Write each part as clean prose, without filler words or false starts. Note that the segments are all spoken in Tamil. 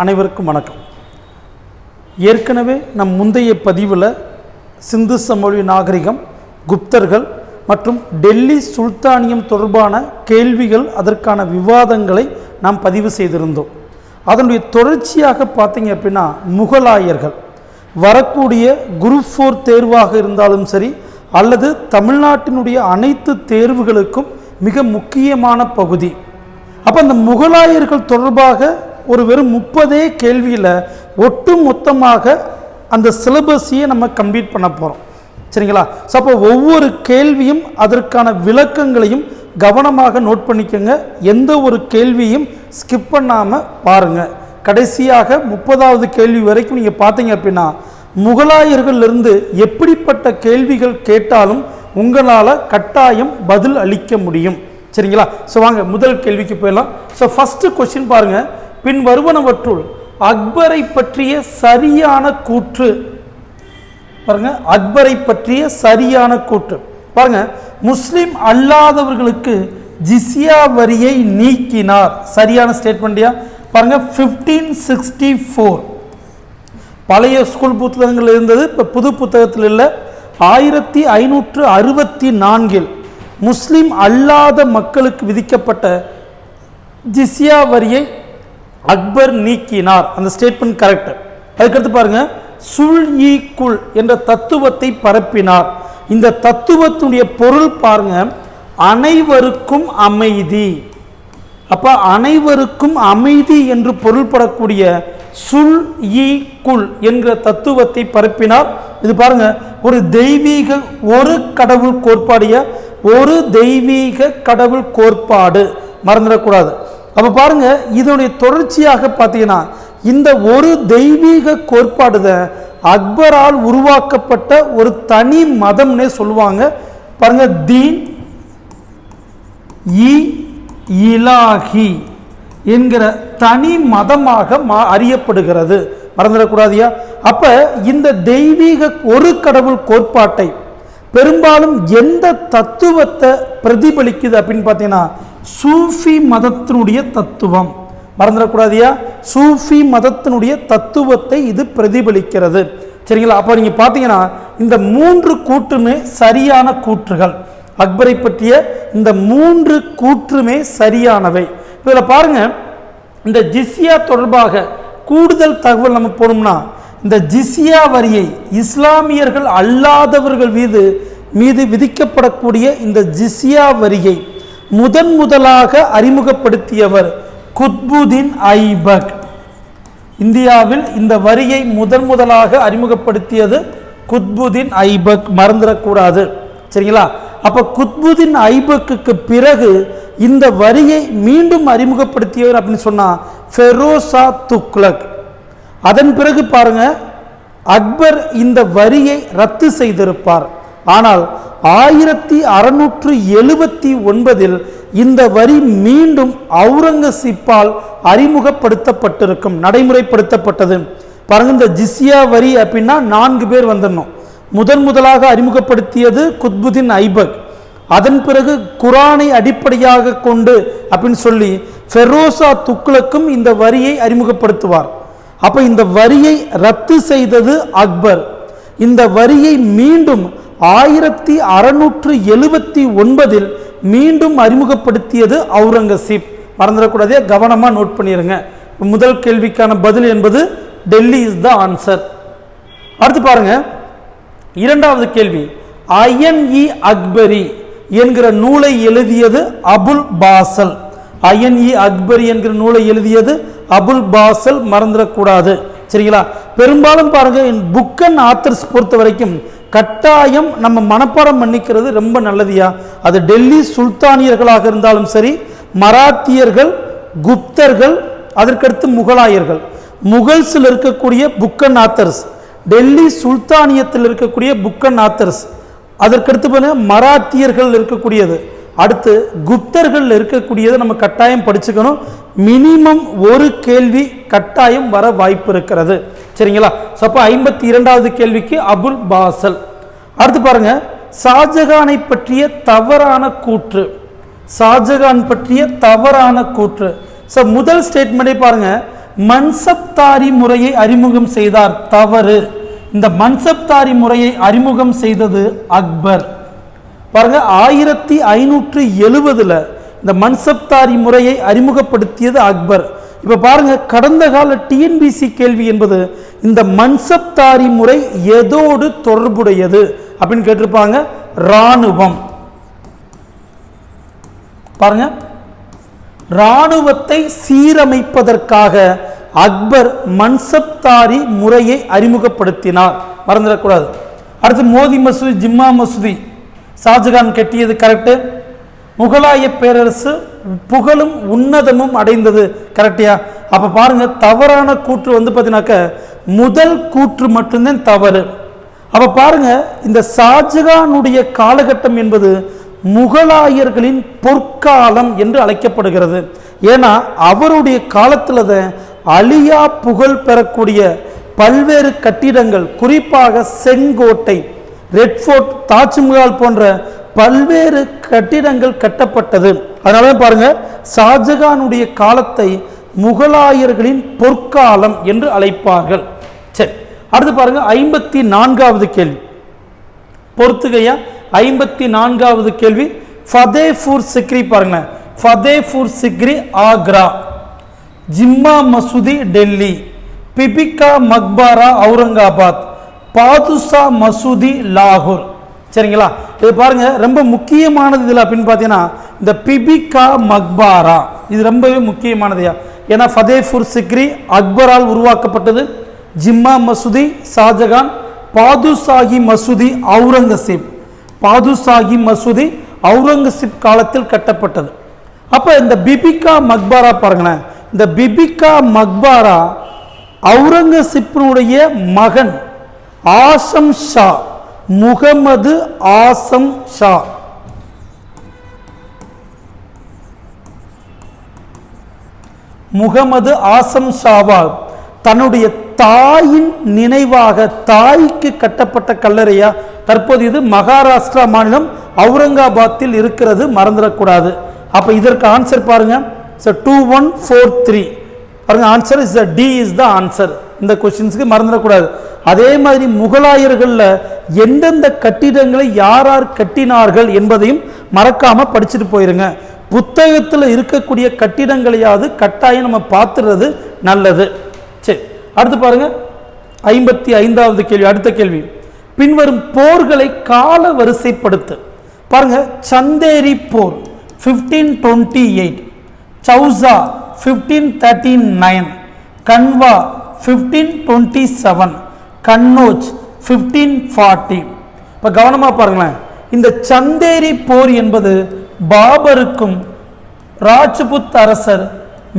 அனைவருக்கும் வணக்கம். ஏற்கனவே நம் முந்தைய பதிவில் சிந்து சமவெளி நாகரிகம், குப்தர்கள் மற்றும் டெல்லி சுல்தானியம் தொடர்பான கேள்விகள், அதற்கான விவாதங்களை நாம் பதிவு செய்திருந்தோம். அதனுடைய தொடர்ச்சியாக பார்த்தீங்க அப்படின்னா, முகலாயர்கள் வரக்கூடிய குரூப் 4 தேர்வாக இருந்தாலும் சரி, அல்லது தமிழ்நாட்டினுடைய அனைத்து தேர்வுகளுக்கும் மிக முக்கியமான பகுதி. அப்போ அந்த முகலாயர்கள் தொடர்பாக ஒரு வெறும் 30 கேள்வியில் ஒட்டு மொத்தமாக அந்த சிலபஸையே நம்ம கம்ப்ளீட் பண்ண போகிறோம். சரிங்களா? ஸோ அப்போ ஒவ்வொரு கேள்வியும் அதற்கான விளக்கங்களையும் கவனமாக நோட் பண்ணிக்கோங்க. எந்த ஒரு கேள்வியும் ஸ்கிப் பண்ணாமல் பாருங்கள். கடைசியாக 30வது கேள்வி வரைக்கும் நீங்கள் பார்த்தீங்க அப்படின்னா, முகலாயர்களிலிருந்து எப்படிப்பட்ட கேள்விகள் கேட்டாலும் உங்களால் கட்டாயம் பதில் அளிக்க முடியும். சரிங்களா? ஸோ வாங்க முதல் கேள்விக்கு போயிடலாம். ஸோ ஃபஸ்ட்டு கொஸ்டின் பாருங்கள். பின் வருவனவற்றுள் அக்பரை பற்றிய சரியான கூற்று பாருங்க. அக்பரை பற்றிய சரியான கூற்று பாருங்க. முஸ்லிம் அல்லாதவர்களுக்கு ஜிஸ்யா வரியை நீக்கினார். சரியான ஸ்டேட்மெண்ட்டியா பாருங்க. 1564 பழைய ஸ்கூல் புத்தகங்கள் இருந்தது, இப்போ புது புத்தகத்தில் இல்லை. 1564 முஸ்லிம் அல்லாத மக்களுக்கு விதிக்கப்பட்ட ஜிஸ்யா வரியை அக்பர் நீக்கினார். அந்த ஸ்டேட்மெண்ட் கரெக்ட். அதுக்கடுத்து பாருங்க, சுல்-இ-குல் என்ற தத்துவத்தை பரப்பினார். இந்த தத்துவத்துடைய பொருள் பாருங்க, அனைவருக்கும் அமைதி. அப்ப அனைவருக்கும் அமைதி என்று பொருள்படக்கூடிய சுல்-இ-குல் என்கிற தத்துவத்தை பரப்பினார். இது பாருங்க, ஒரு தெய்வீக ஒரு கடவுள் கோட்பாடிய ஒரு தெய்வீக கடவுள் கோட்பாடு, மறந்துடக்கூடாது. அப்போ பாருங்க, இதனுடைய தொடர்ச்சியாக பார்த்தீங்கன்னா, இந்த ஒரு தெய்வீக கோட்பாடு அக்பரால் உருவாக்கப்பட்ட ஒரு தனி மதம்னே சொல்லுவாங்க. பாருங்க, தீன் இ இலாஹி என்கிற தனி மதமாக அறியப்படுகிறது. மறந்துடக்கூடாதியா? அப்ப இந்த தெய்வீக ஒரு கடவுள் கோட்பாட்டை பெரும்பாலும் எந்த தத்துவத்தை பிரதிபலிக்குது அப்படின்னு பார்த்தீங்கன்னா, சூஃபி மதத்தினுடைய தத்துவம். மறந்துடக்கூடாதியா? சூஃபி மதத்தினுடைய தத்துவத்தை இது பிரதிபலிக்கிறது. சரிங்களா? அப்போ நீங்கள் பார்த்தீங்கன்னா, இந்த 3 கூற்றுமே சரியான கூற்றுகள். அக்பரை பற்றிய இந்த 3 கூற்றுமே சரியானவை. இதில் பாருங்க, இந்த ஜிஸ்யா தொடர்பாக கூடுதல் தகவல் நம்ம போனோம்னா, இந்த ஜிஸ்யா வரியை இஸ்லாமியர்கள் அல்லாதவர்கள் மீது விதிக்கப்படக்கூடிய இந்த ஜிஸ்யா வரியை முதலாக அறிமுகப்படுத்தியவர் குத்புதீன் ஐபக். இந்தியாவில் இந்த வரியை முதலாக அறிமுகப்படுத்தியது குத்புதீன் ஐபக். மறந்துடக்கூடாது. சரிங்களா? அப்ப குத்புதீன் ஐபக்கு பிறகு இந்த வரியை மீண்டும் அறிமுகப்படுத்தியவர் அப்படின்னு சொன்னா ஃபெரோசா துக்ளக். அதன் பிறகு பாருங்க, அக்பர் இந்த வரியை ரத்து செய்திருப்பார். ஆனால் 1679 இந்த வரி மீண்டும் அவுரங்கசீப்பால் அறிமுகப்படுத்தப்பட்டிருக்கும், நடைமுறைப்படுத்தப்பட்டது. பாருங்க, இந்த ஜிஸ்யா வரி அப்படின்னா 4 பேர் வந்துடணும். முதலாக அறிமுகப்படுத்தியது குத்புதீன் ஐபக். அதன் பிறகு குரானை அடிப்படையாக கொண்டு அப்படின்னு சொல்லி ஃபெரோசா துக்ளக்கும் இந்த வரியை அறிமுகப்படுத்துவார். அப்ப இந்த வரியை ரத்து செய்தது அக்பர். இந்த வரியை மீண்டும் 1679 மீண்டும் அறிமுகப்படுத்தியது அவுரங்கசீப். மறந்துடக்கூடாதே, கவனமா நோட் பண்ணிருங்க. முதல் கேள்விக்கான பதில் என்பது டெல்லி இஸ் த ஆன்சர். அடுத்து பாருங்க, இரண்டாவது கேள்வி. அயன்-இ அக்பரி என்கிற நூலை எழுதியது அபுல் பாசல். அயன்-இ அக்பரி என்கிற நூலை எழுதியது அபுல் பாசல். மறந்துடக்கூடாது. சரிங்களா? பெரும்பாலும் பாருங்க, புக் அண்ட் ஆத்தர்ஸ் பொறுத்த வரைக்கும் கட்டாயம் நம்ம மனப்பாடம் பண்ணிக்கிறது ரொம்ப நல்லதியா. அது டெல்லி சுல்தானியர்களாக இருந்தாலும் சரி, மராத்தியர்கள், குப்தர்கள், அதற்கடுத்து முகலாயர்கள். முகல்ஸில் இருக்கக்கூடிய புக் அண்ட் ஆத்தர்ஸ், டெல்லி சுல்தானியத்தில் இருக்கக்கூடிய புக் அண்ட் ஆத்தர்ஸ், அதற்கடுத்து மராத்தியர்கள் இருக்கக்கூடியது, அடுத்து குப்தர்கள் இருக்கக்கூடியது நம்ம கட்டாயம் படிச்சுக்கணும். மினிமம் ஒரு கேள்வி கட்டாயம் வர வாய்ப்பு இருக்கிறது. சரிங்களா? அப்போ 52வது கேள்விக்கு அபுல் பாசல். அடுத்து பாருங்க, ஷாஜகானை பற்றிய தவறான கூற்று. ஷாஜகான் பற்றிய தவறான கூற்று. முதல் ஸ்டேட்மெண்டே பாருங்க, மன்சப்தாரி முறையை அறிமுகம் செய்தார். தவறு. இந்த மன்சப்தாரி முறையை அறிமுகம் செய்தது அக்பர். பாருங்க, 1570 இந்த மன்சப்தாரி முறையை அறிமுகப்படுத்தியது அக்பர். இப்ப பாருங்க, கடந்த கால டிஎன்பிசி கேள்வி என்பது இந்த மன்சப்தாரி முறை எதோடு தொடர்புடையது அப்படின்னு கேட்டிருப்பாங்க. இராணுவம். பாருங்க, இராணுவத்தை சீரமைப்பதற்காக அக்பர் மன்சப்தாரி முறையை அறிமுகப்படுத்தினார். மறந்துடக்கூடாது. அடுத்து மோதி மசூதி, ஜிம்மா மசூதி ஷாஜகான் கட்டியது கரெக்டு. முகலாய பேரரசு புகழும் உன்னதமும் அடைந்தது கரெக்டியா? அப்ப பாருங்க, தவறான கூற்று பார்த்தீங்கன்னாக்க முதல் கூற்று மட்டும்தான் தவறு. அப்ப பாருங்க, இந்த ஷாஜகானுடைய காலகட்டம் என்பது முகலாயர்களின் பொற்காலம் என்று அழைக்கப்படுகிறது. ஏன்னா அவருடைய காலத்துல தான் அழியா புகழ் பெறக்கூடிய பல்வேறு கட்டிடங்கள், குறிப்பாக செங்கோட்டை, ரெட் ஃபோர்ட், தாஜ்மஹால் போன்ற பல்வேறு கட்டிடங்கள் கட்டப்பட்டது. அதனால பாருங்க, ஷாஜகானுடைய காலத்தை முகலாயர்களின் பொற்காலம் என்று அழைப்பார்கள். சரி, அடுத்து பாருங்க, 54வது கேள்வி பொறுத்துகையா. 54வது கேள்வி, ஃபதேபூர் சிக்ரி. பாருங்க, ஃபதேபூர் சிக்ரி ஆக்ரா, ஜிம்மா மசூதி டெல்லி, பிபிகா மக்பாரா அவுரங்காபாத், பாதுஷா மசூதி லாகூர். சரிங்களா? இது பாருங்க, ரொம்ப முக்கியமானது இதில் அப்படின்னு பார்த்தீங்கன்னா இந்த பிபிகா மக்பாரா இது ரொம்பவே முக்கியமானது. ஏன்னா ஃபதேபூர் சிக்ரி அக்பரால் உருவாக்கப்பட்டது, ஜிம்மா மசூதி ஷாஜகான், பாதுஷாஹி மசூதி அவுரங்கசீப், பாதுஷாஹி மசூதி அவுரங்கசீப் காலத்தில் கட்டப்பட்டது. அப்ப இந்த பிபிகா மக்பாரா பாருங்களேன், இந்த பிபிகா மக்பாரா அவுரங்கசீப்பினுடைய மகன் ஆசம் ஷா, முகமது ஆசம் ஷா, முகமது ஆசம் ஷாவால் தன்னுடைய தாயின் நினைவாக தாய்க்கு கட்டப்பட்ட கல்லறையா. தற்போது இது மகாராஷ்டிரா மாநிலம் அவுரங்காபாத்தில் இருக்கிறது, மறந்துடக்கூடாது. அப்ப இதற்கு ஆன்சர் பாருங்க, 2143 பாருங்க, answer is D is the answer. இந்த கொஸ்டின்ஸ்க்கு மறந்துடக்கூடாது. அதே மாதிரி முகலாயர்களில் எந்தெந்த கட்டிடங்களை யார் யார் கட்டினார்கள் என்பதையும் மறக்காம படிச்சுட்டு போயிருங்க. புத்தகத்தில் இருக்கக்கூடிய கட்டிடங்களையாவது கட்டாயம் நம்ம பார்த்துறது நல்லது. சரி, அடுத்து பாருங்க, 55வது கேள்வி. அடுத்த கேள்வி, பின்வரும் போர்களை கால வரிசைப்படுத்து. பாருங்க, சந்தேரி போர் 1528, சௌசா 1539, கன்வா 1527, கன்னோஜ் 1540. இப்போ கவனமாக பாருங்களேன், இந்த சந்தேரி போர் என்பது பாபருக்கும் ராஜ்புத் அரசர்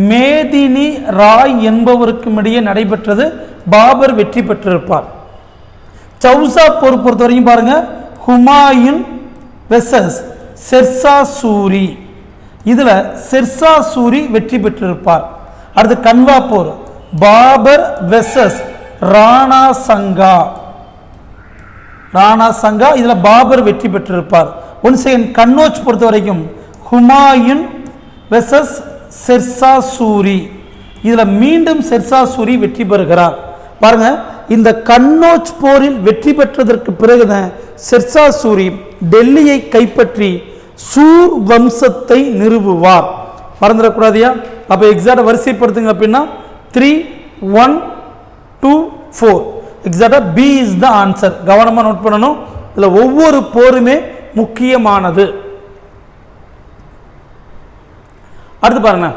மேதினி ராய் என்பவருக்கும் இடையே நடைபெற்றது. பாபர் வெற்றி பெற்றிருப்பார். சௌசா போர் பொறுத்த வரைக்கும் பாருங்க, ஹுமாயூன் வெர்சஸ் ஷெர்ஷா சூரி, இதுல ஷெர்ஷா சூரி வெற்றி பெற்றிருப்பார். அடுத்து கன்வா போர், பாபர் வெர்சஸ் ராணா சங்கா, ராணா சங்கா, இதுல பாபர் வெற்றி பெற்றிருப்பார். ஒன் செகண்ட், கன்னோஜ் பொறுத்த வரைக்கும் ஹுமாயூன் வெர்சஸ் ஷெர்ஷா சூரி, இதுல மீண்டும் ஷெர்ஷா சூரி வெற்றி பெறுகிறார். பாருங்க, இந்த கன்னோஜ் போரில் வெற்றி பெற்றதற்கு பிறகுதான் ஷெர்ஷா சூரி டெல்லியை கைப்பற்றி சூர் வம்சத்தை நிறுவுவார். மறந்துடக்கூடாதியா? அப்ப எக்ஸாக்டா வரிசைப்படுத்துங்க. அப்படின்னா 3, 1, 2, 4 எக்ஸாக்டா பி இஸ் த ஆன்சர். கவனமா நோட் பண்ணணும், இதுல ஒவ்வொரு போருமே முக்கியமானது. அடுத்து பாருங்க,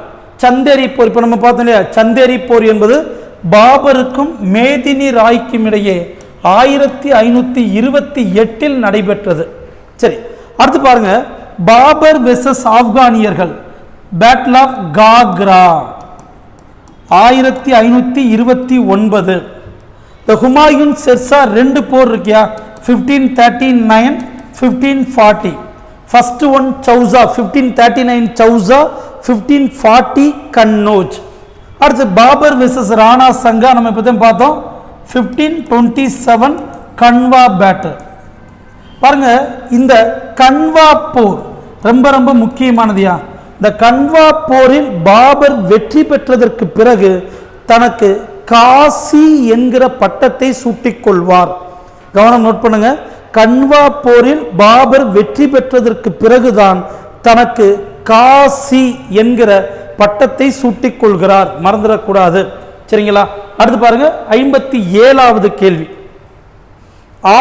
சந்தேரி போர். இப்ப நம்ம பார்த்தோம் இல்லையா, சந்தேரி போர் என்பது பாபருக்கும் மேதினி ராய்க்கும் இடையே 1528 நடைபெற்றது. சரி, அடுத்து பாருங்க, பாபர் வெர்சஸ் ஆப்கானியர்கள், பேட்டில் ஆஃப் காக்ரா 1529. இந்த ஹுமாயூன் ஷெர்ஷா 2 போர் இருக்கியா, 1539, 1540. First one Chausa 1539 Chausa, 1540 Kannauj. அடுத்து பாபர் வெர்சஸ் ராணா சங்கா நம்ம இப்போ தான் பார்த்தோம், 1527 கன்வா பேட்டில். பாருங்க, இந்த கன்வா போர் ரொம்ப ரொம்ப முக்கியமானதுயா. இந்த கன்வா போரில் பாபர் வெற்றி பெற்றதற்கு பிறகு தனக்கு காசி என்கிற பட்டத்தை சூட்டிக்கொள்வார். கவனம் நோட் பண்ணுங்க. கன்வா போரில் பாபர் வெற்றி பெற்றதற்கு பிறகுதான் தனக்கு காசி என்கிற பட்டத்தை சூட்டிக்கொள்கிறார். மறந்துடக்கூடாது. சரிங்களா? அடுத்து பாருங்க 57வது கேள்வி.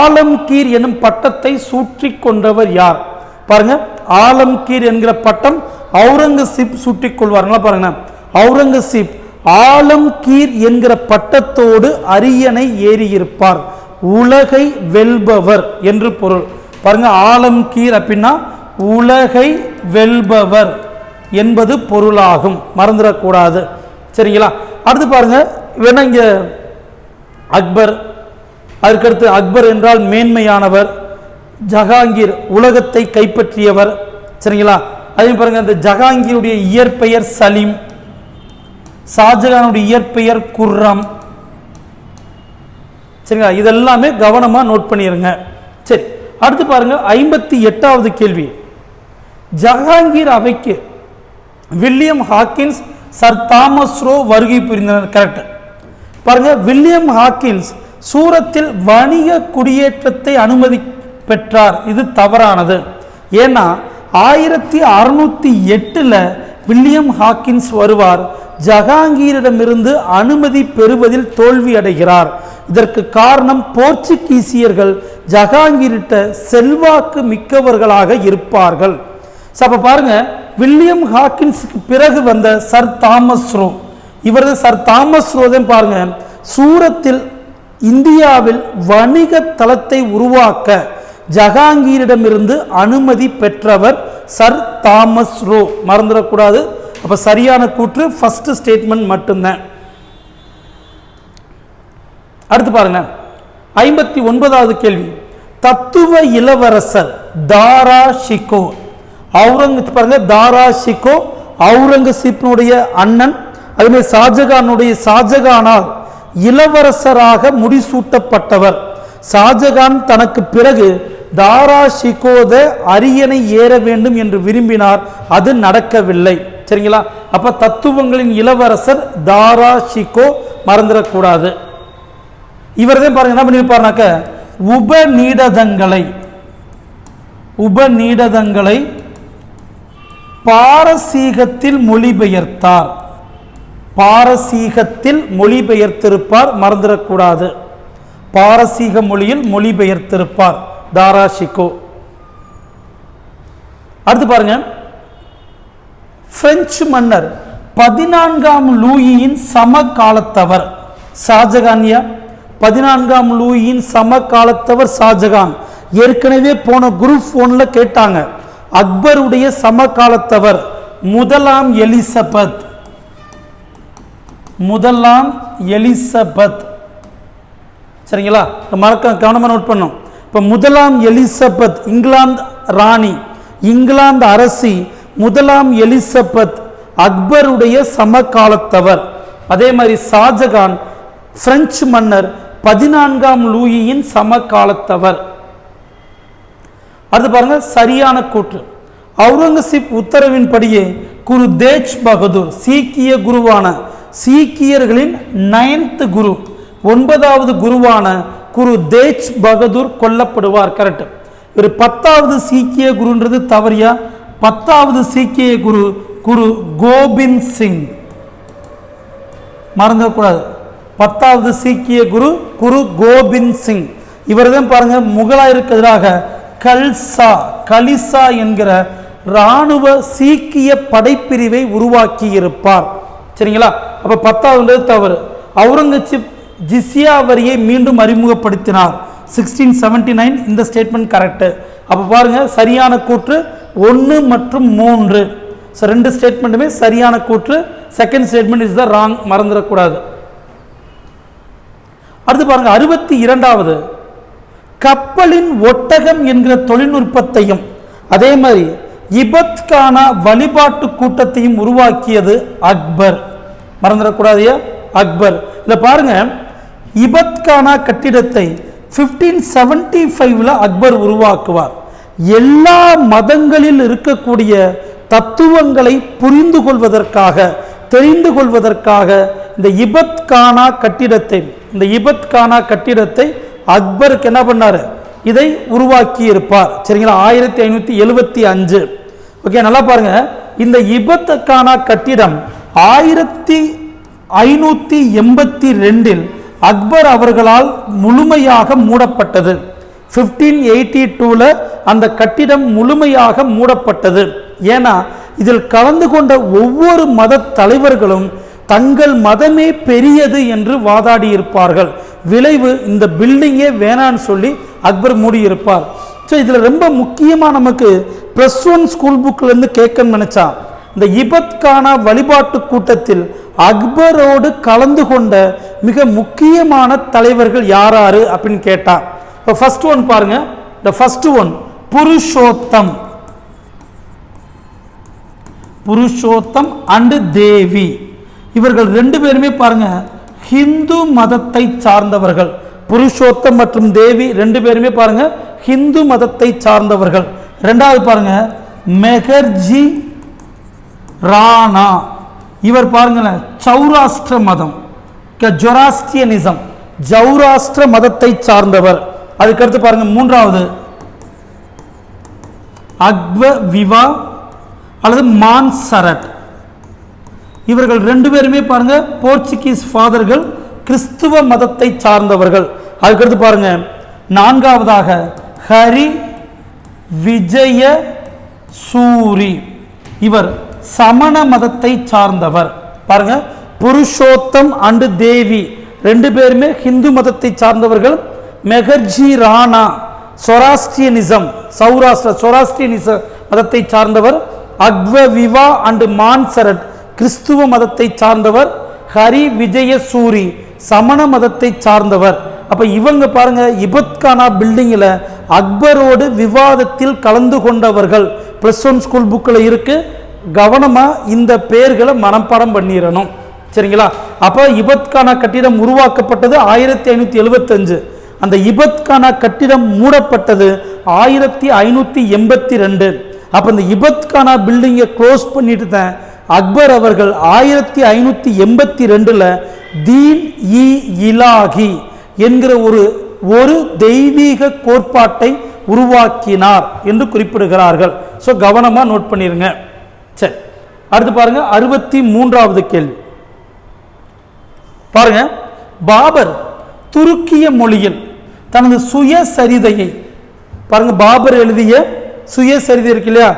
ஆலம்கீர் எனும் பட்டத்தை சூற்றி கொண்டவர் யார்? பாருங்க, ஆலம்கீர் என்கிற பட்டம் அவுரங்கசீப் சூட்டிக் கொள்வார்களா? பாருங்க, அவுரங்கசீப் ஆலம்கீர் என்கிற பட்டத்தோடு அரியணை ஏறியிருப்பார். உலகை வெல்பவர் என்று பொருள். பாருங்க, ஆலம்கீர் அப்படின்னா உலகை வெல்பவர் என்பது பொருளாகும். மறந்துடக்கூடாது. சரிங்களா? அடுத்து பாருங்க, வேணா இங்க அக்பர், அதற்கடுத்து அக்பர் என்றால் மேன்மையானவர், ஜஹாங்கீர் உலகத்தை கைப்பற்றியவர். சரிங்களா? அதே பாருங்க, இந்த ஜஹாங்கீருடைய இயற்பெயர் சலீம், ஷாஜகானுடைய இயற்பெயர் குர்ரம். சரிங்களா? இதெல்லாமே கவனமா நோட் பண்ணிருங்க. சரி, அடுத்து பாருங்க 58வது கேள்வி. ஜஹாங்கீர் அவைக்கு William Hawkins, sir Thomas row வருகை புரிந்தனர். கரெக்ட். பாருங்க, வில்லியம் ஹாக்கின்ஸ் சூரத்தில் வணிக குடியேற்றத்தை அனுமதி பெற்றார். இது தவறானது. ஏன்னா 1608 வில்லியம் ஹாக்கின்ஸ் வருவார். ஜஹாங்கீரிடமிருந்து அனுமதி பெறுவதில் தோல்வி அடைகிறார். இதற்கு காரணம் போர்ச்சுகீசியர்கள் ஜஹாங்கீரிட்ட செல்வாக்கு மிக்கவர்களாக இருப்பார்கள். அப்ப பாருங்க, வில்லியம் ஹாக்கின்ஸுக்கு பிறகு வந்த சர் தாமஸ் ரோ, இவரது சர் தாமஸ் ரோ தான் பாருங்க சூரத்தில் இந்தியாவில் வணிக தளத்தை உருவாக்க ஜஹாங்கீரிடமிருந்து அனுமதி பெற்றவர் சர் தாமஸ் ரோ. மறந்துடக்கூடாது. அப்ப சரியான கூற்று ஃபர்ஸ்ட் ஸ்டேட்மெண்ட் மட்டும்தான். அடுத்து பாருங்க 59வது கேள்வி. தத்துவ இளவரசர் தாரா ஷிகோ, பாருங்க, தாரா ஷிகோ அவுரங்கசீப்பினுடைய அண்ணன். அதுமாதிரி ஷாஜகானால் இளவரசராக முடிசூட்டப்பட்டவர். ஷாஜகான் தனக்கு பிறகு தாரா ஷிகோத அரியணை ஏற வேண்டும் என்று விரும்பினார். அது நடக்கவில்லை. சரிங்களா? அப்ப தத்துவங்களின் இளவரசர் தாரா ஷிகோ. மறந்துடக்கூடாது. இவர்தான் பாருங்க என்ன பண்ணியிருப்பார்னாக்க உபநீடதங்களை பாரசீகத்தில் மொழிபெயர்த்தார். பாரசீகத்தில் மொழிபெயர்த்திருப்பார். மறந்துடக்கூடாது. பாரசீக மொழியில் மொழிபெயர்த்திருப்பார் தாரா ஷிகோ. அடுத்து பாருங்க, பிரெஞ்சு மன்னர் 14ஆம் லூயியின் சமகாலத்தவர் ஷாஜகான்யா. 14ஆம் லூயியின் சமகாலத்தவர் ஷாஜகான். ஏற்கனவே போன குரூப் 1ல கேட்டாங்க. அக்பருடைய சமகாலத்தவர் முதலாம் எலிசபெத். சரிங்களா? கவனமா நோட் பண்ணும். இப்ப முதலாம் எலிசபெத் இங்கிலாந்து ராணி, இங்கிலாந்து அரசி முதலாம் எலிசபெத் அக்பருடைய சமகாலத்தவர். அதே மாதிரி ஷாஜகான் பிரெஞ்சு மன்னர் 14ஆம் லூயியின் சமகாலத்தவர். அடுத்து பாருங்க, சரியான கூற்று. அவுரங்கசீப் உத்தரவின்படியே குரு தேஜ் பகதூர், சீக்கிய குருவான சீக்கியர்களின் 9th குரு, 9வது குருவான குரு தேஜ் பகதூர் கொல்லப்படுவார். கரெக்ட். ஒரு 10வது சீக்கிய குருன்றது தவறியா? 10வது சீக்கிய குரு குரு கோபிந்த் சிங். மறந்துடக்கூடாது. 10வது சீக்கிய குரு குரு கோபிந்த் சிங். இவர் தான் பாருங்க முகலாயருக்கு எதிராக கலிசா என்கிற இராணுவ சீக்கிய படைப்பிரிவை உருவாக்கி இருப்பார். சரிங்களா? அப்ப 10வது தவறு. அவுரங்கசீப் ஜிஸ்யா வரியை மீண்டும் அறிமுகப்படுத்தினார் 1679. இந்த ஸ்டேட்மெண்ட் கரெக்ட். அப்ப பாருங்க சரியான கூற்று 1 மற்றும் 3. ரெண்டு ஸ்டேட்மெண்ட்டுமே சரியான கூற்று. Second statement is the wrong. மறந்துடக்கூடாது. அடுத்து பாருங்க 62வது, கப்பலின் ஒட்டகம் என்கிற தொழில்நுட்பத்தையும் அதே மாதிரி இபத்கானா வழிபாட்டு கூட்டத்தையும் உருவாக்கியது அக்பர். மறந்துடக்கூடாது. அக்பர். இத பாருங்க, இபத்கானா கட்டிடத்தை 1575 அக்பர் உருவாக்குவார். எல்லா மதங்களில் இருக்கக்கூடிய தத்துவங்களை புரிந்து கொள்வதற்காக, தெரிந்து கொள்வதற்காக இந்த இபத் கானா கட்டிடத்தை அக்பருக்கு என்ன பண்ணாரு, இதை உருவாக்கி இருப்பார். சரிங்களா, 1575. ஓகே, நல்லா பாருங்க. இந்த இபத் கானா கட்டிடம் 1582 அக்பர் அவர்களால் முழுமையாக மூடப்பட்டது. 1582 அந்த கட்டிடம் முழுமையாக மூடப்பட்டது. ஏன்னா இதில் கலந்து கொண்ட ஒவ்வொரு மத தலைவர்களும் தங்கள் மதமே பெரியது என்று வாதாடி இருப்பார்கள். விளைவு இந்த பில்டிங்கே வேணான்னு சொல்லி அக்பர் மூடியிருப்பார். ஸோ இதில் ரொம்ப முக்கியமாக நமக்கு +1 ஸ்கூல் புக்கிலேருந்து கேட்கணும்னு நினச்சா, இந்த இபத் கானா வழிபாட்டு கூட்டத்தில் அக்பரோடு கலந்து கொண்ட மிக முக்கியமான தலைவர்கள் யாராரு அப்படின்னு கேட்டா, இப்போ ஃபர்ஸ்ட் ஒன் பாருங்க. The first one Purushottam and Devi. இவர்கள் ரெண்டு பேருமே பாருங்க ஹிந்து மதத்தை சார்ந்தவர்கள். புருஷோத்தம் மற்றும் தேவி ரெண்டு பேருமே பாருங்க ஹிந்து மதத்தை சார்ந்தவர்கள். ரெண்டாவது பாருங்க மெஹர்ஜி ராணா. இவர் பாருங்களேன் சௌராஷ்டிர மதம், ஜொராஸ்ட்ரியனிசம், ஜௌராஷ்டிர மதத்தை சார்ந்தவர். அதுக்கடுத்து பாருங்க மூன்றாவது அக்வ விவா அல்லது மான்சரட். இவர்கள் ரெண்டு பேருமே பாருங்க போர்ச்சுகீஸ் ஃபாதர்கள், கிறிஸ்துவ மதத்தை சார்ந்தவர்கள். அதுக்கடுத்து பாருங்க நான்காவதாக ஹரி விஜய சூரி. இவர் சமண மதத்தை சார்ந்தவர். பாருங்க புருஷோத்தம் அண்ட் தேவி ரெண்டு பேருமே ஹிந்து மதத்தை சார்ந்தவர்கள். மெஹர்ஜி ராணா சொராஸ்ட்ரியனிசம், சொராஸ்ட்ரியனிச மதத்தை சார்ந்தவர். அக்வ விவா அண்ட் மான்சரட் கிறிஸ்துவ மதத்தை சார்ந்தவர். ஹரி விஜய சூரி சமண மதத்தை சார்ந்தவர். அப்ப இவங்க பாருங்க இபத் கானா பில்டிங்கில் அக்பரோடு விவாதத்தில் கலந்து கொண்டவர்கள். +1 ஸ்கூல் புக்கில் இருக்கு. கவனமா இந்த பெயர்களை மனப்பாடம் பண்ணிடணும். சரிங்களா, அப்ப இபத் கானா கட்டிடம் உருவாக்கப்பட்டது 1575. அந்த இபத் கானா கட்டிடம் மூடப்பட்டது 1582. அப்ப இந்த இபத் கானா பில்டிங்கை க்ளோஸ் பண்ணிட்டு தான் அக்பர் அவர்கள் 1582 தீன் இ இலாஹி என்கிற ஒரு தெய்வீக கோட்பாட்டை உருவாக்கினார் என்று குறிப்பிடுகிறார்கள். ஸோ கவனமா நோட் பண்ணிருங்க. சரி, அடுத்து பாருங்க 63வது கேள்வி பாருங்க. பாபர் துருக்கிய மொழியில் தனது சுயசரிதையை பாருங்க, பாபர் எழுதிய சுயசரிதை இருக்கு இல்லையா,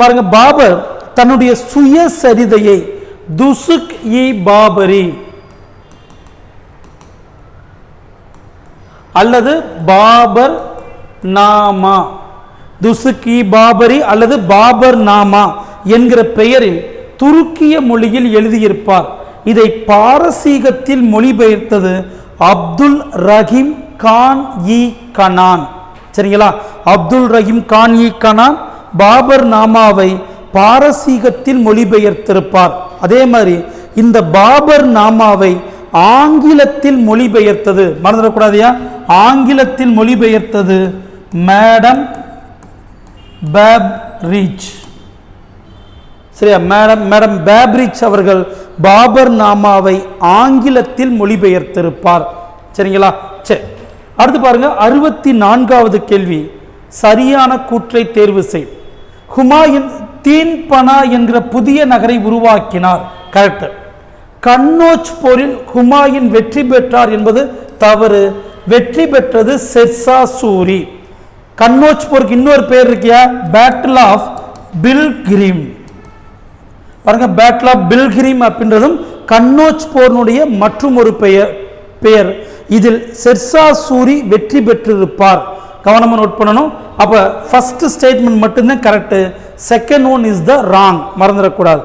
பாருங்க பாபர் தன்னுடைய சுயசரிதையை துசுக் இ பாபரி அல்லது பாபர் நாமா, துசுக் இ பாபரி அல்லது பாபர் நாமா என்கிற பெயரில் துருக்கிய மொழியில் எழுதியிருப்பார். இதை பாரசீகத்தில் மொழிபெயர்த்தது அப்துல் ரஹீம் கான் இ கனான். சரிங்களா, அப்துல் ரஹீம் கான் இ கனான் பாபர் நாமாவை பாரசீகத்தில் மொழிபெயர்த்திருப்பார். அதே மாதிரி இந்த பாபர் நாமாவை ஆங்கிலத்தில் மொழிபெயர்த்தது, மறந்துடக்கூடாதியா, ஆங்கிலத்தில் மொழிபெயர்த்தது மேடம் பேப்ரிட்ஜ். சரியா, மேடம் பேப்ரிட்ஜ் அவர்கள் பாபர் நாமாவை ஆங்கிலத்தில் மொழிபெயர்த்திருப்பார். சரிங்களா, சரி, அடுத்து பாருங்க 64வது கேள்வி. சரியான கூற்றை தேர்வு செய். ஹுமாயூன் தீன்பனா என்கிற புதிய நகரை உருவாக்கினார். கரெக்ட். கன்னோஜ் போரில் ஹுமாயூன் வெற்றி பெற்றார் என்பது தவறு. வெற்றி பெற்றது ஷெர்ஷா சூரி. கன்னோஜ் போருக்கு இன்னொரு பெயர் இருக்கியா, பேட்டில் ஆஃப் பில்கிரிம். பாருங்க, பேட்டில் ஆஃப் பில்கிரிம் அப்படின்றதும் கன்னோஜ் போர்னுடைய மற்றும் ஒரு பெயர். இதில் ஷெர்ஷா சூரி வெற்றி பெற்றிருப்பார். கவனமா நோட் பண்ணணும். அப்ப ஃபர்ஸ்ட் ஸ்டேட்மெண்ட் மட்டும்தான் correct, second one is the wrong, மறந்துடக்கூடாது.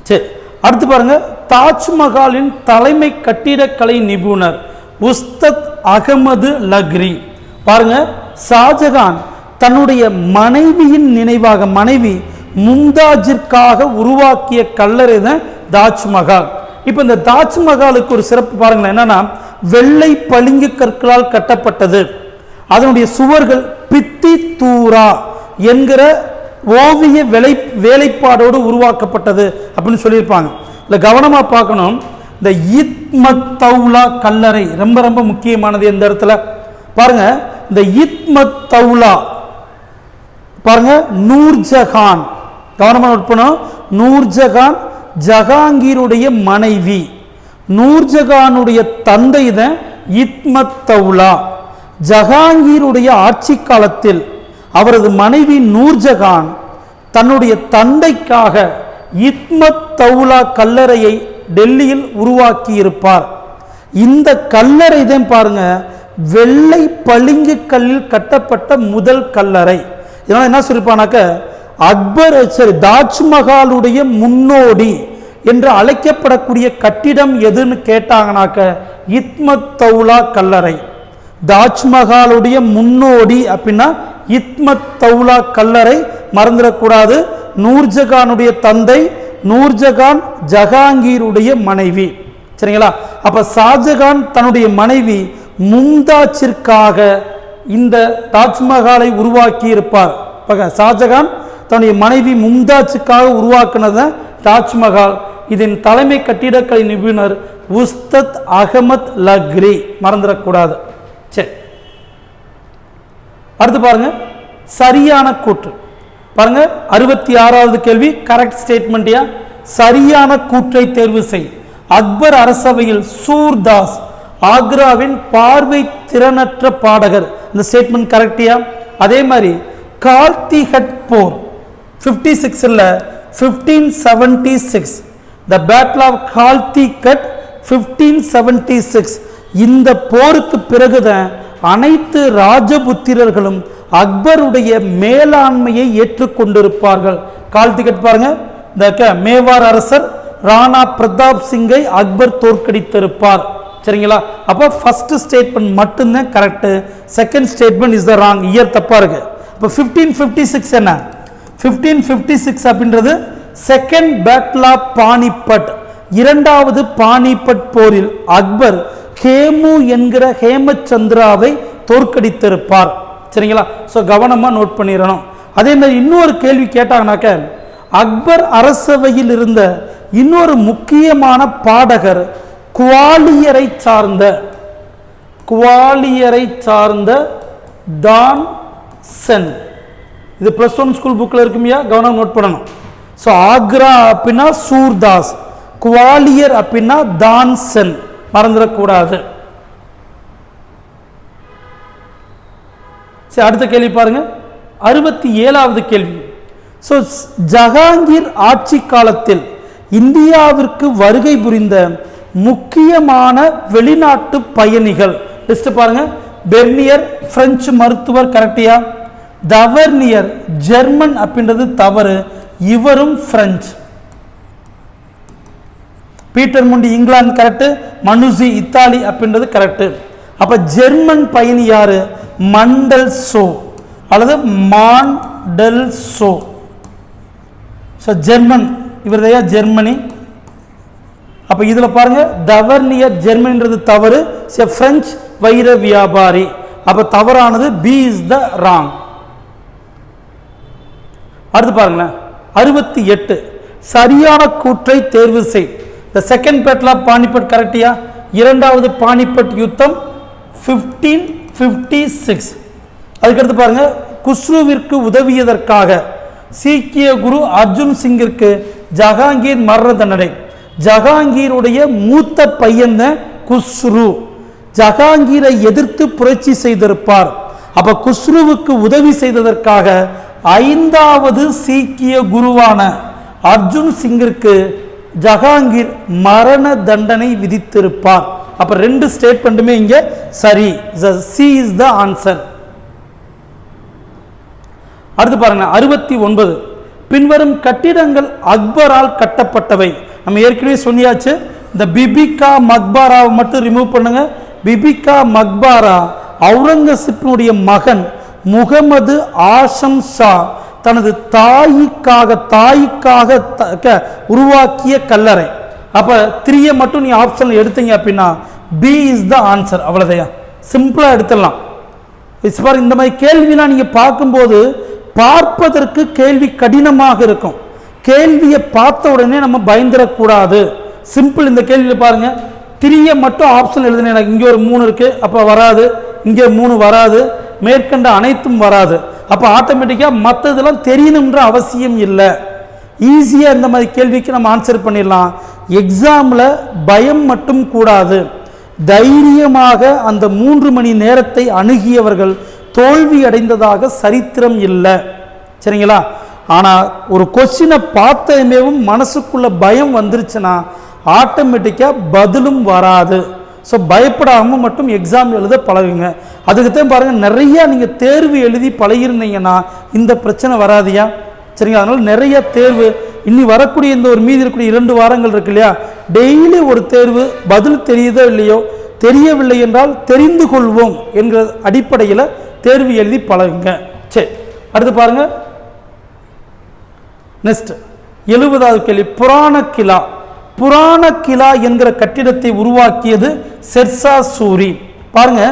சரி, அடுத்து பாருங்க தாஜ்மஹாலின் தலைமை கட்டிடக்கலை நிபுணர் உஸ்தத் அகமது லக்ரி. பாருங்க, ஷாஜகான் தன்னுடைய மனைவியின் நினைவாக, மனைவி மும்தாஜிற்காக உருவாக்கிய கல்லறை தான் தாஜ்மஹால். இப்போ இந்த தாஜ்மஹாலுக்கு ஒரு சிறப்பு பாருங்களேன், என்னன்னா வெள்ளை பளிங்கு கற்களால் கட்டப்பட்டது. அதனுடைய சுவர்கள் பித்தி தூரா என்கிற ஓவிய வேலைப்பாடோடு உருவாக்கப்பட்டது அப்படின்னு சொல்லியிருப்பாங்க. இல்லை கவனமாக பார்க்கணும். இந்த இத்மத் தௌலா கல்லறை ரொம்ப ரொம்ப முக்கியமானது. இந்த இடத்துல பாருங்க, இந்த இத்மத் தௌலா பாருங்க, நூர்ஜஹான், கவனமாக நோட் பண்ணணும். நூர்ஜஹான் ஜஹாங்கீருடைய மனைவி, நூர்ஜஹானுடைய தந்தை தான் இத்மத் தௌலா. ஜஹாங்கீருடைய ஆட்சி காலத்தில் அவரது மனைவி நூர்ஜஹான் தன்னுடைய தந்தைக்காக இத்மத் தௌலா கல்லறையை டெல்லியில் உருவாக்கி இருப்பார். இந்த கல்லறை தான் பாருங்க வெள்ளை பளிங்கு கல்லில் கட்டப்பட்ட முதல் கல்லறை. இதனால என்ன சொல்லிருப்பானாக்க, அக்பர் தாஜ்மஹாலுடைய முன்னோடி என்று அழைக்கப்படக்கூடிய கட்டிடம் எதுன்னு கேட்டாங்கனாக்க இத்மத் தௌலா கல்லறை. தாஜ்மஹாலுடைய முன்னோடி அப்படின்னா இத்மத் தௌலா கல்லறை, மறந்துடக்கூடாது. நூர்ஜஹானுடைய தந்தை, நூர்ஜஹான் ஜஹாங்கீருடைய மனைவி. சரிங்களா? அப்ப ஷாஜகான் தன்னுடைய மனைவி மும்தாஜிற்காக இந்த தாஜ்மஹாலை உருவாக்கி இருப்பார். ஷாஜகான் தன்னுடைய மனைவி மும்தாஜுக்காக உருவாக்குனது தாஜ்மஹால். இதன் தலைமை கட்டிடக்கலை நிபுணர் உஸ்தத் அகமத் லக்ரி, மறந்துடக்கூடாது. சரி, அடுத்து பாருங்க, சரியான கூற்று பாருங்க. 66வது கேள்வி, கரெக்ட் ஸ்டேட்மெண்ட்டியா? சரியான கூற்றை தேர்வு செய். அக்பர் அரசவையில் சூர்தாஸ் ஆக்ராவின் பார்வை திறனற்ற பாடகர். இந்த ஸ்டேட்மெண்ட் கரெக்டியா? அதே மாதிரி கால்திஹட் போர் 56 1576, த பேட்டில் ஆஃப் கால்திகட் 1576. இந்த போருக்கு பிறகுதான் அனைத்து ராஜபுத்திரர்களும் அக்பருடைய மேலாண்மையை ஏற்றுக்கொண்டிருப்பார்கள். கால்திகட் பாருங்க, இந்த மேவார் அரசர் ராணா பிரதாப் சிங்கை அக்பர் தோற்கடித்திருப்பார். சரிங்களா? அப்போ ஃபர்ஸ்ட் ஸ்டேட்மெண்ட் மட்டும்தான் correct, second statement is the wrong. Year தப்பா இருக்கு. இப்போ 1556 என்ன? 1556 அப்படின்றது செகண்ட் பேட்டில் ஆஃப் பானிபட், இரண்டாவது பானிபட் போரில் அக்பர் ஹேமு என்கிற ஹேமச்சந்திராவை தோற்கடித்திருப்பார். சரிங்களா? ஸோ கவனமாக நோட் பண்ணிடணும். அதே மாதிரி இன்னொரு கேள்வி கேட்டாங்கனாக்க, அக்பர் அரசவையில் இருந்த இன்னொரு முக்கியமான பாடகர் குவாலியரை சார்ந்த தான் சென். இது +1 ஸ்கூல் புக்கில் இருக்குமையா, கவனம் நோட் பண்ணணும். ஸோ ஆக்ரா அப்படின்னா சூர்தாஸ், குவாலியர் அப்படின்னா தான் சென், மறந்துடக்கூடாது. சரி, அடுத்த கேள்வி பாருங்க, 67வது கேள்வி. ஸோ ஜஹாங்கீர் ஆட்சி காலத்தில் இந்தியாவிற்கு வருகை புரிந்த முக்கியமான வெளிநாட்டு பயணிகள் லிஸ்ட் பாருங்க. பெர்னியர் பிரெஞ்சு மருத்துவர், கரெக்டியா? தவர்னியர் ஜெர்மன் அப்படின்றது தவறு, இவரும் French. Peter Mundy England correct, Manucci Italy அப்படின்றது கரெக்ட். அப்ப ஜெர்மன் பயணி யாரு? மண்டல் சோ அல்லது மாண்டல் சோ. ஜெர்மன் இவரதையா ஜெர்மனி. அப்ப இதுல பாருங்க, தவர்னியர் ஜெர்மனின்றது தவறு, பிரெஞ்சு வைர வியாபாரி. அப்ப தவறானது பி இஸ் த ராங். அடுத்து பாருங்களேன், 68 சரியான கூற்றை தேர்வு செய். The second battle of Panipat கரெக்டியா? இரண்டாவது பானிபட் யுத்தம் 1556. அதுக்கடுத்து பாருங்க, குஸ்ருவிற்கு உதவியதற்காக சீக்கிய குரு அர்ஜுன் சிங்கிற்கு ஜஹாங்கீர் மரண தண்டனை. ஜஹாங்கீருடைய மூத்த பையன் குஸ்ரு ஜஹாங்கீரை எதிர்த்து புரட்சி செய்திருப்பார். அப்ப குஸ்ருவுக்கு உதவி செய்ததற்காக 5வது சீக்கிய குருவான அர்ஜுன் சிங்கிற்கு ஜஹாங்கீர் மரண தண்டனை விதித்திருப்பார். அப்ப ரெண்டு ஸ்டேட்மெண்ட்டுமே இங்க சரி. C is the answer. அடுத்து பாருங்க, 69 பின்வரும் கட்டிடங்கள் அக்பரால் கட்டப்பட்டவை. நம்ம ஏற்கனவே சொன்னியாச்சு, இந்த பிபிகா மக்பாராவை மட்டும் ரிமூவ் பண்ணுங்க. பிபிகா மக்பாரா அவுரங்கசீப்பினுடைய மகன் முகமது ஆஷம் ஷா தனது தாய்க்காக உருவாக்கிய கல்லறை. அப்ப 3 மட்டும் நீ ஆப்ஷன் எடுத்தீங்க அப்படின்னா பி இஸ் த ஆன்சர். அவ்வளவுதையா, சிம்பிளா எடுத்துடலாம். இந்த மாதிரி கேள்விலாம் நீங்க பார்க்கும்போது பார்ப்பதற்கு கேள்வி கடினமாக இருக்கும். கேள்வியை பார்த்த உடனே நம்ம பயந்துடக்கூடாது. சிம்பிள். இந்த கேள்வியில் பாருங்க, 3 மட்டும் ஆப்ஷன் எழுதுனேன், எனக்கு இங்கே ஒரு 3 இருக்கு, அப்போ வராது, இங்கே 3 வராது, மேற்கண்ட அனைத்தும் வராது. அப்போ ஆட்டோமேட்டிக்காக மற்றதெல்லாம் தெரியணுன்ற அவசியம் இல்லை. ஈஸியாக இந்த மாதிரி கேள்விக்கு நம்ம ஆன்சர் பண்ணிடலாம். எக்ஸாமில் பயம் மட்டும் கூடாது. தைரியமாக அந்த 3 மணி நேரத்தை அணுகியவர்கள் தோல்வி அடைந்ததாக சரித்திரம் இல்லை. சரிங்களா? ஆனால் ஒரு கொஸ்டினை பார்த்ததுமேவும் மனசுக்குள்ள பயம் வந்துருச்சுன்னா ஆட்டோமேட்டிக்காக பதிலும் வராது. ஸோ பயப்படாமல் மட்டும் எக்ஸாம் எழுத பழகுங்க. அதுக்குத்தான் பாருங்கள், நிறையா நீங்கள் தேர்வு எழுதி பழகிருந்தீங்கன்னா இந்த பிரச்சனை வராதியா? சரிங்களா? அதனால் நிறைய தேர்வு இன்னி வரக்கூடிய இந்த ஒரு மீதி இருக்கக்கூடிய 2 வாரங்கள் இருக்கு இல்லையா, டெய்லி ஒரு தேர்வு, பதில் தெரியுதோ இல்லையோ, தெரியவில்லை என்றால் தெரிந்து கொள்வோம் என்கிற அடிப்படையில் தேர்வு எழுதி பழகுங்க. சரி, அடுத்து பாருங்க. நெக்ஸ்ட் 70வது கேள்வி. புராணக்கிலா. புராணக்கிலா என்கிற கட்டிடத்தை உருவாக்கியது ஷெர்ஷா சூரி. பாருங்க,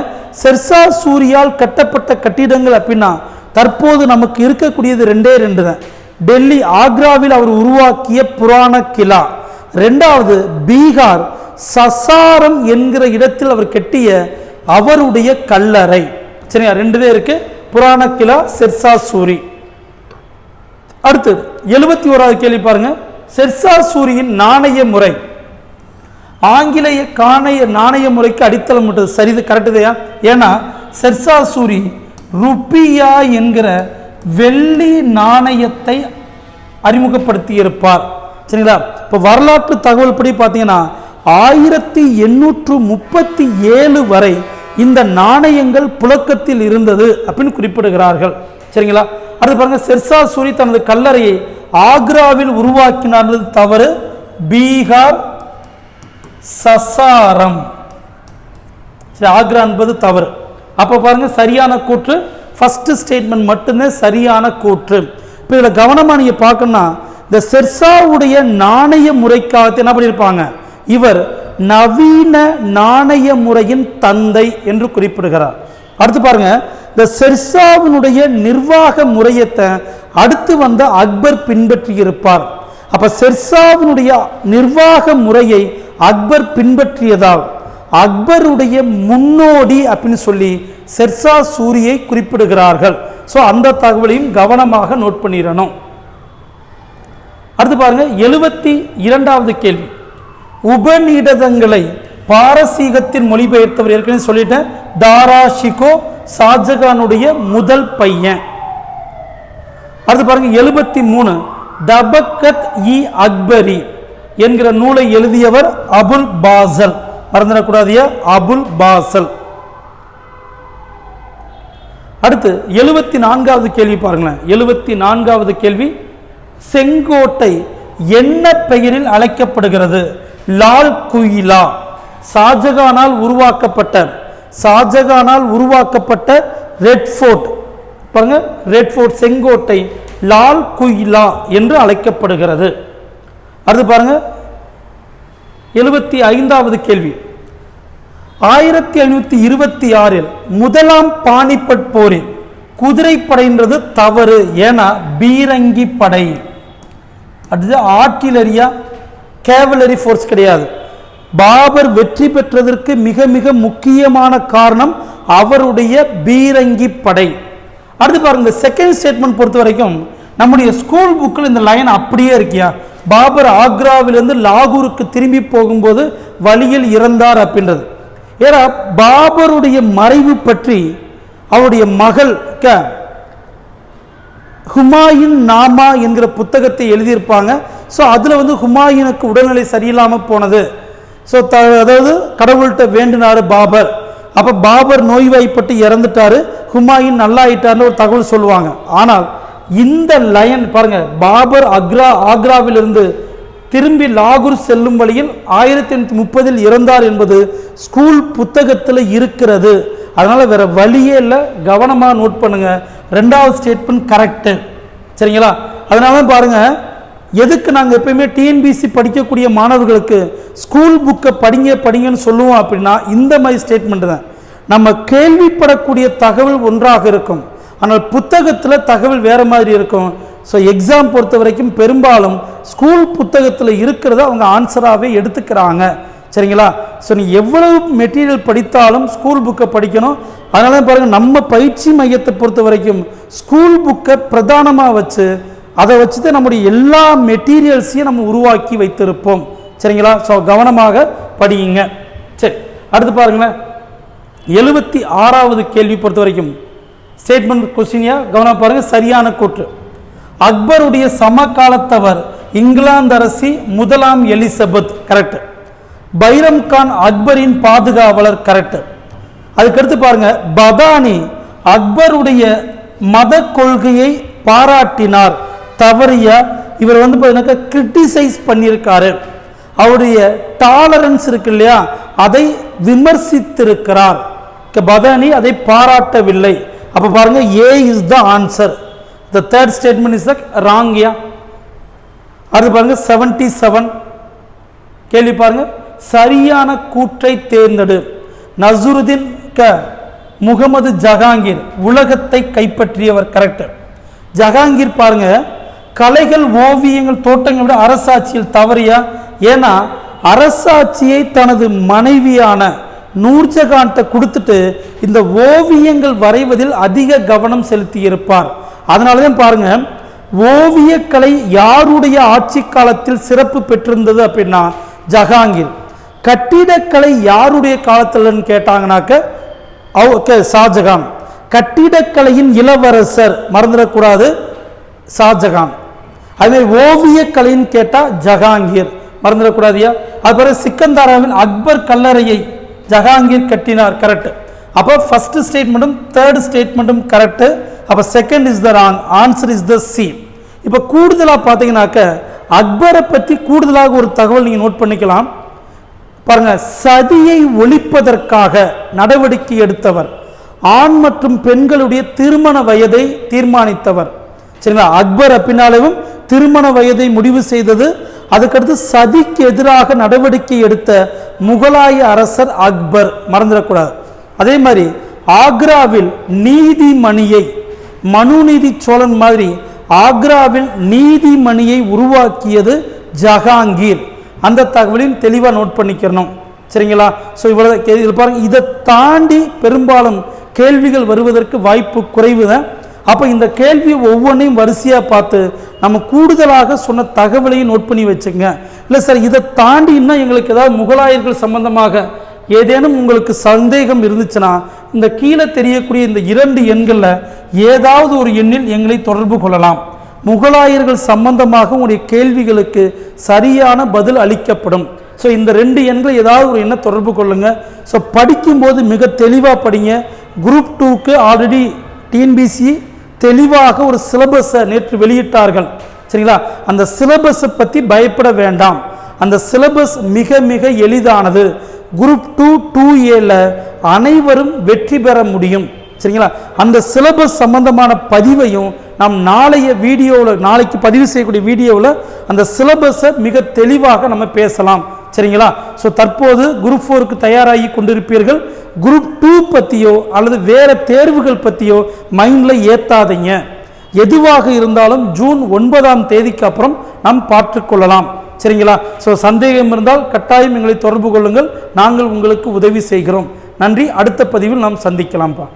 ஷெர்ஷா சூரியால் கட்டப்பட்ட கட்டிடங்கள் அப்படின்னா தற்போது நமக்கு இருக்கக்கூடியது 2 தான். டெல்லி ஆக்ராவில் அவர் உருவாக்கிய புராணக்கிலா. 2வது பீகார் சசாரம் என்கிற இடத்தில் அவர் கட்டிய அவருடைய கல்லறை. சரியா? 2 இருக்கு, புராணக்கிலா, ஷெர்ஷா சூரி. அடுத்து 71வது கேள்வி பாருங்க. ஷெர்ஷா சூரியின் நாணய முறை. ஆங்கிலேய நாணய முறைக்கு அடித்தளம் விட்டது. சரிது, கரெக்டுதையா? ஏன்னா ஷெர்ஷா சூரி ருப்பியா என்கிற வெள்ளி நாணயத்தை அறிமுகப்படுத்தி இருப்பார். சரிங்களா? இப்போ வரலாற்று தகவல் படி பார்த்தீங்கன்னா 1837 வரை இந்த நாணயங்கள் புழக்கத்தில் இருந்தது அப்படின்னு குறிப்பிடுகிறார்கள். சரிங்களா? அடுத்து பாருங்க, ஷெர்ஷா சூரி தனது கல்லறையை ஆக்ராவில் உருவாக்கினார் தவறு. பீகார் சசாரம், ஆக்ரா என்பது தவறு. அப்போ பாருங்க, சரியான கூற்று ஃபர்ஸ்ட் ஸ்டேட்மெண்ட் மட்டும்தான் சரியான கூற்று. இப்போ இதில் கவனமாக நீங்கள் பார்க்கணும்னா, இந்த ஷெர்ஷாவுடைய நாணய முறைக்காக என்ன பண்ணியிருப்பாங்க, இவர் நவீன நாணய முறையின் தந்தை என்று குறிப்பிடுகிறார். அடுத்து பாருங்க, இந்த ஷெர்ஷாவினுடைய நிர்வாக முறையத்தை அடுத்து வந்த அக்பர் பின்பற்றி இருப்பார். அப்ப ஷெர்ஷாவினுடைய நிர்வாக முறையை அக்பர் பின்பற்றியதால் அக்பருடைய முன்னோடி அப்படின்னு சொல்லி ஷெர்ஷா சூரியை குறிப்பிடுகிறார்கள். ஸோ அந்த தகவலையும் கவனமாக நோட் பண்ணிடணும். அடுத்து பாருங்க, 72வது கேள்வி. உபநிடதங்களை பாரசீகத்தின் மொழிபெயர்த்தவர் ஏற்கனவே சொல்லிட்டேன், தாரா ஷிகோ, ஷாஜகானுடைய முதல் பையன். அடுத்து பாருங்க 73, தபக்கத் இ அக்பரி என்கிற நூலை எழுதியவர் அபுல் பாசல். மறந்துடக்கூடாதியா, அபுல் பாசல். அடுத்து 74வது கேள்வி பாருங்களேன். 74வது கேள்வி. செங்கோட்டை என்ன பெயரில் அழைக்கப்படுகிறது? லால் குயிலா. ஷாஜகானால் உருவாக்கப்பட்ட ரெட் ஃபோர்ட் பாருங்க, ரெட் ஃபோர்ட் செங்கோட்டை லால் குயிலா என்று அழைக்கப்படுகிறது. அடுத்து பாருங்க 75வது கேள்வி. 1526 முதலாம் பானிபட் போரில் குதிரைப்படைன்றது தவறு. ஏன்னா பீரங்கி படை, அடுத்து ஆர்ட்டிலரியா, கேவலரி ஃபோர்ஸ் கிடையாது. பாபர் வெற்றி பெற்றதற்கு மிக மிக முக்கியமான காரணம் அவருடைய பீரங்கி படை. அடுத்து பாருங்க, செகண்ட் ஸ்டேட்மெண்ட் பொறுத்த வரைக்கும் நம்முடைய ஸ்கூல் புக்கில் இந்த லைன் அப்படியே இருக்கியா. பாபர் ஆக்ராவிலிருந்து லாகூருக்கு திரும்பி போகும்போது வழியில் இறந்தார் அப்படின்றது. ஏன்னா பாபருடைய மறைவு பற்றி அவருடைய மகள் ஹுமாயூன் நாமா என்கிற புத்தகத்தை எழுதியிருப்பாங்க. ஸோ அதில் ஹுமாயூனுக்கு உடல்நிலை சரியில்லாமல் போனது. ஸோ அதாவது கடவுள்கிட்ட வேண்டினார் பாபர். அப்போ பாபர் நோய்வாய்ப்பட்டு இறந்துட்டாரு, ஹுமாயூன் நல்லா ஆயிட்டார்னு ஒரு தகவல் சொல்லுவாங்க. ஆனால் இந்த லைன் பாருங்க, பாபர் ஆக்ராவிலிருந்து திரும்பி லாகூர் செல்லும் வழியில் 1830 இறந்தார் என்பது ஸ்கூல் புத்தகத்தில் இருக்கிறது. அதனால வேற வழியே இல்லை, கவனமாக நோட் பண்ணுங்க. 2வது ஸ்டேட்மெண்ட் கரெக்டு. சரிங்களா? அதனால பாருங்க, எதுக்கு நாங்கள் எப்பயுமே டிஎன்பிசி படிக்கக்கூடிய மாணவர்களுக்கு ஸ்கூல் புக்கை படிங்கன்னு சொல்லுவோம் அப்படின்னா இந்த மாதிரி ஸ்டேட்மெண்ட் தான். நம்ம கேள்விப்படக்கூடிய தகவல் ஒன்றாக இருக்கும், ஆனால் புத்தகத்தில் தகவல் வேற மாதிரி இருக்கும். ஸோ எக்ஸாம் பொறுத்த வரைக்கும் பெரும்பாலும் ஸ்கூல் புத்தகத்தில் இருக்கிறத அவங்க ஆன்சராகவே எடுத்துக்கிறாங்க. சரிங்களா? ஸோ நீ எவ்வளவு மெட்டீரியல் படித்தாலும் ஸ்கூல் புக்கை படிக்கணும். அதனால பாருங்கள், நம்ம பயிற்சி மையத்தை பொறுத்த வரைக்கும் ஸ்கூல் புக்கை பிரதானமாக வச்சு அதை வச்சு தான் நம்முடைய எல்லா மெட்டீரியல்ஸையும் நம்ம உருவாக்கி வைத்திருப்போம். சரிங்களா? ஸோ கவனமாக படியுங்க. சரி, அடுத்து பாருங்களேன், 76வது கேள்வி பொறுத்த வரைக்கும் ஸ்டேட்மெண்ட் கொஸ்டினியா கவனம் பாருங்க. சரியான கூற்று. அக்பருடைய சமகாலத்தவர் இங்கிலாந்து அரசி முதலாம் எலிசபெத். கரெக்ட். பைரம் கான் அக்பரின் பாதுகாவலர். கரெக்ட். அதுக்கடுத்து பாருங்க, பதானி அக்பருடைய மத கொள்கையை பாராட்டினார். தவறியா? இவர் வந்து பார்த்தீங்கன்னா கிரிட்டிசைஸ் பண்ணியிருக்காரு. அவருடைய டாலரன்ஸ் இருக்கு இல்லையா, அதை விமர்சித்திருக்கிறார். பதானி அதை பாராட்டவில்லை. அப்ப பாருங்க, A is the answer. The third statement is the wrong. அது பாருங்க 77 கேள்வி பாருங்க. சரியான கூற்றை தேர்ந்தெடு. நசுருதீன் முகமது ஜஹாங்கீர் உலகத்தை கைப்பற்றியவர். கரெக்ட். ஜஹாங்கீர் பாருங்க, கலைகள், ஓவியங்கள், தோட்டங்களை விட அரசாட்சியில் தவறியா? ஏன்னா அரசாட்சியை தனது மனைவியான நூர்ஜஹான்ட்ட கொடுத்துட்டு இந்த ஓவியங்கள் வரைவதில் அதிக கவனம் செலுத்தி இருப்பார். அதனாலதான் பாருங்க, ஓவியக்கலை யாருடைய ஆட்சி காலத்தில் சிறப்பு பெற்றிருந்தது அப்படின்னா ஜஹாங்கீர். கட்டிடக்கலை யாருடைய காலத்தில் கேட்டாங்கனாக்க ஷாஜகான். கட்டிடக்கலையின் இளவரசர் மறந்துடக்கூடாது, ஷாஜகான். அதே ஓவியக்கலைன்னு கேட்டா ஜஹாங்கீர், மறந்துடக்கூடாதியா. அது சிக்கந்தாராவின் அக்பர் கல்லறையை ஜஹாங்கீர் கட்டினார். கரெக்ட். அப்போ ஃபர்ஸ்ட் ஸ்டேட்மெண்ட்டும் தேர்ட் ஸ்டேட்மெண்ட்டும் கரெக்ட். அப்போ second is the wrong. Answer is the C. இப்போ கூடுதலாக பார்த்தீங்கன்னாக்க அக்பரை பற்றி கூடுதலாக ஒரு தகவல் நீங்கள் நோட் பண்ணிக்கலாம். பாருங்க, சதியை ஒழிப்பதற்காக நடவடிக்கை எடுத்தவர், ஆண் மற்றும் பெண்களுடைய திருமண வயதை தீர்மானித்தவர். சரிங்களா? அக்பர் பின்னாலும் திருமண வயதை முடிவு செய்தது. அதுக்கடுத்து சதிக்கு எதிராக நடவடிக்கை எடுத்த முகலாய அரசர் அக்பர், மறந்துடக்கூடாது. அதே மாதிரி ஆக்ராவில் நீதிமணியை, மனுநீதி சோழன் மாதிரி ஆக்ராவில் நீதிமணியை உருவாக்கியது ஜஹாங்கீர். அந்த தகவலையும் தெளிவாக நோட் பண்ணிக்கணும். சரிங்களா? ஸோ இவ்வளவு பாருங்க. இதை தாண்டி பெரும்பாலும் கேள்விகள் வருவதற்கு வாய்ப்பு குறைவு தான். அப்போ இந்த கேள்வி ஒவ்வொன்றையும் வரிசையாக பார்த்து நம்ம கூடுதலாக சொன்ன தகவலையும் நோட் பண்ணி வச்சுங்க. இல்லை சார், இதை தாண்டி இன்னும் எங்களுக்கு ஏதாவது முகலாயர்கள் சம்பந்தமாக ஏதேனும் உங்களுக்கு சந்தேகம் இருந்துச்சுன்னா இந்த கீழே தெரியக்கூடிய இந்த 2 எண்களில் ஏதாவது ஒரு எண்ணில் எங்களை தொடர்பு கொள்ளலாம். முகலாயர்கள் சம்பந்தமாக உங்களுடைய கேள்விகளுக்கு சரியான பதில் அளிக்கப்படும். ஸோ இந்த 2 எண்களை ஏதாவது ஒரு எண்ணை தொடர்பு கொள்ளுங்க. ஸோ படிக்கும்போது மிக தெளிவாக படிங்க. குரூப் 2க்கு ஆல்ரெடி டிஎன்பிசி தெளிவாக ஒரு சிலபஸை நேற்று வெளியிட்டார்கள். சரிங்களா? அந்த சிலபஸை பற்றி பயப்பட வேண்டாம். அந்த சிலபஸ் மிக மிக எளிதானது. குரூப் 2 2A அனைவரும் வெற்றி பெற முடியும். சரிங்களா? அந்த சிலபஸ் சம்பந்தமான பதிவையும் நாம் நாளைய வீடியோவில், நாளைக்கு பதிவு செய்யக்கூடிய வீடியோவில் அந்த சிலபஸை மிக தெளிவாக நம்ம பேசலாம். சரிங்களா? ஸோ தற்போது குரூப் 4க்கு தயாராகி கொண்டிருப்பீர்கள். குரூப் 2 பற்றியோ அல்லது வேறு தேர்வுகள் பற்றியோ மைண்டில் ஏற்றாதீங்க. எதுவாக இருந்தாலும் ஜூன் 9ஆம் தேதிக்கு அப்புறம் நாம் பார்த்துக்கொள்ளலாம். சரிங்களா? ஸோ சந்தேகம் இருந்தால் கட்டாயம் எங்களை தொடர்பு கொள்ளுங்கள். நாங்கள் உங்களுக்கு உதவி செய்கிறோம். நன்றி. அடுத்த பதிவில் நாம் சந்திக்கலாம்ப்பா.